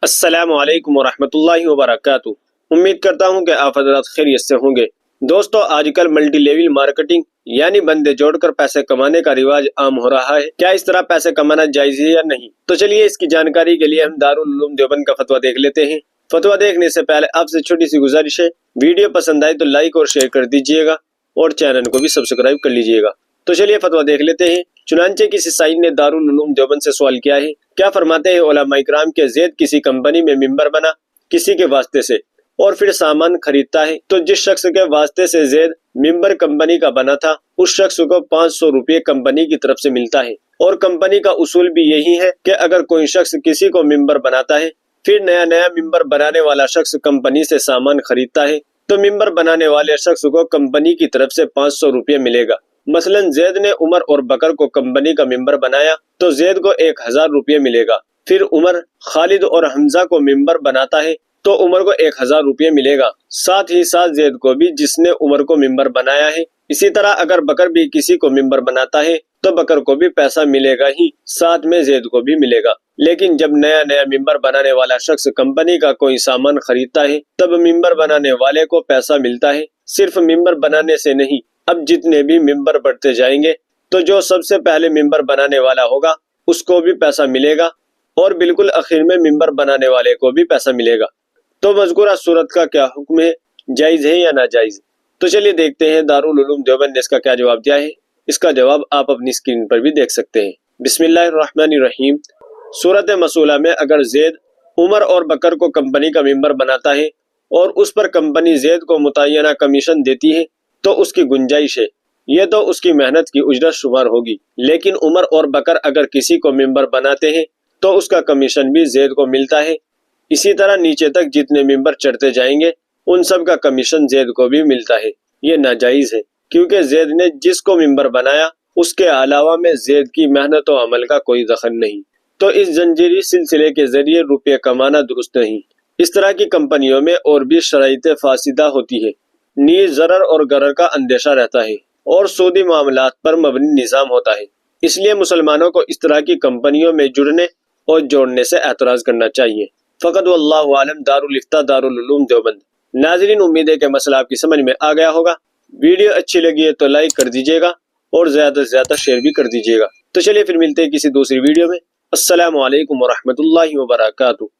السلام علیکم ورحمۃ اللہ وبرکاتہ۔ امید کرتا ہوں کہ آپ حضرات خیریت سے ہوں گے۔ دوستو، آج کل ملٹی لیول مارکیٹنگ یعنی بندے جوڑ کر پیسے کمانے کا رواج عام ہو رہا ہے۔ کیا اس طرح پیسے کمانا جائز ہے یا نہیں؟ تو چلیے اس کی جانکاری کے لیے ہم دارالعلوم دیوبند کا فتویٰ دیکھ لیتے ہیں۔ فتویٰ دیکھنے سے پہلے آپ سے چھوٹی سی گزارش ہے، ویڈیو پسند آئے تو لائک اور شیئر کر دیجیے گا اور چینل کو بھی سبسکرائب کر لیجیے گا۔ تو چلیے فتویٰ دیکھ لیتے ہیں۔ چنانچہ کسی سائل نے دارالعلوم دیوبند سے سوال کیا ہے، کیا فرماتے ہیں علماء کرام کہ زید کسی کمپنی میں ممبر بنا کسی کے واسطے سے اور پھر سامان خریدتا ہے، تو جس شخص کے واسطے سے زید ممبر کمپنی کا بنا تھا اس شخص کو 500 روپے کمپنی کی طرف سے ملتا ہے۔ اور کمپنی کا اصول بھی یہی ہے کہ اگر کوئی شخص کسی کو ممبر بناتا ہے، پھر نیا ممبر بنانے والا شخص کمپنی سے سامان خریدتا ہے، تو ممبر بنانے والے شخص کو کمپنی کی طرف سے 500 روپے ملے گا۔ مثلا زید نے عمر اور بکر کو کمپنی کا ممبر بنایا تو زید کو 1000 روپے ملے گا۔ پھر عمر، خالد اور حمزہ کو ممبر بناتا ہے تو عمر کو 1000 روپے ملے گا، ساتھ ہی ساتھ زید کو بھی جس نے عمر کو ممبر بنایا ہے۔ اسی طرح اگر بکر بھی کسی کو ممبر بناتا ہے تو بکر کو بھی پیسہ ملے گا ہی، ساتھ میں زید کو بھی ملے گا۔ لیکن جب نیا ممبر بنانے والا شخص کمپنی کا کوئی سامان خریدتا ہے تب ممبر بنانے والے کو پیسہ ملتا ہے۔ صرف ممبر بنانے سے نہیں، اب جتنے بھی ممبر بڑھتے جائیں گے تو جو سب سے پہلے ممبر بنانے والا ہوگا اس کو بھی پیسہ ملے گا اور بالکل آخر میں ممبر بنانے والے کو بھی پیسہ ملے گا۔ تو مذکورہ صورت کا کیا حکم ہے، جائز ہے یا ناجائز؟ تو چلیے دیکھتے ہیں دارالعلوم دیوبند نے اس کا کیا جواب دیا ہے۔ اس کا جواب آپ اپنی اسکرین پر بھی دیکھ سکتے ہیں۔ بسم اللہ الرحمن الرحیم۔ صورت مسئولہ میں اگر زید عمر اور بکر کو کمپنی کا ممبر بناتا ہے اور اس پر کمپنی زید کو متعینہ کمیشن دیتی ہے تو اس کی گنجائش ہے، یہ تو اس کی محنت کی اجرت شمار ہوگی۔ لیکن عمر اور بکر اگر کسی کو ممبر بناتے ہیں تو اس کا کمیشن بھی زید کو ملتا ہے۔ اسی طرح نیچے تک جتنے ممبر چڑھتے جائیں گے ان سب کا کمیشن زید کو بھی ملتا ہے۔ یہ ناجائز ہے کیونکہ زید نے جس کو ممبر بنایا اس کے علاوہ میں زید کی محنت و عمل کا کوئی دخل نہیں، تو اس زنجیری سلسلے کے ذریعے روپے کمانا درست نہیں۔ اس طرح کی کمپنیوں میں اور بھی شرائط فاسدہ ہوتی ہے، نیز ضرر اور غرر کا اندیشہ رہتا ہے اور سودی معاملات پر مبنی نظام ہوتا ہے۔ اس لیے مسلمانوں کو اس طرح کی کمپنیوں میں جڑنے اور جوڑنے سے اعتراض کرنا چاہیے۔ فقط واللہ عالم۔ دارالفتہ دارالعلوم دیوبند۔ ناظرین، امید ہے کہ مسئلہ آپ کی سمجھ میں آ گیا ہوگا۔ ویڈیو اچھی لگی ہے تو لائک کر دیجیے گا اور زیادہ سے زیادہ شیئر بھی کر دیجیے گا۔ تو چلیے پھر ملتے ہیں کسی دوسری ویڈیو میں۔ السلام علیکم ورحمۃ اللہ وبرکاتہ۔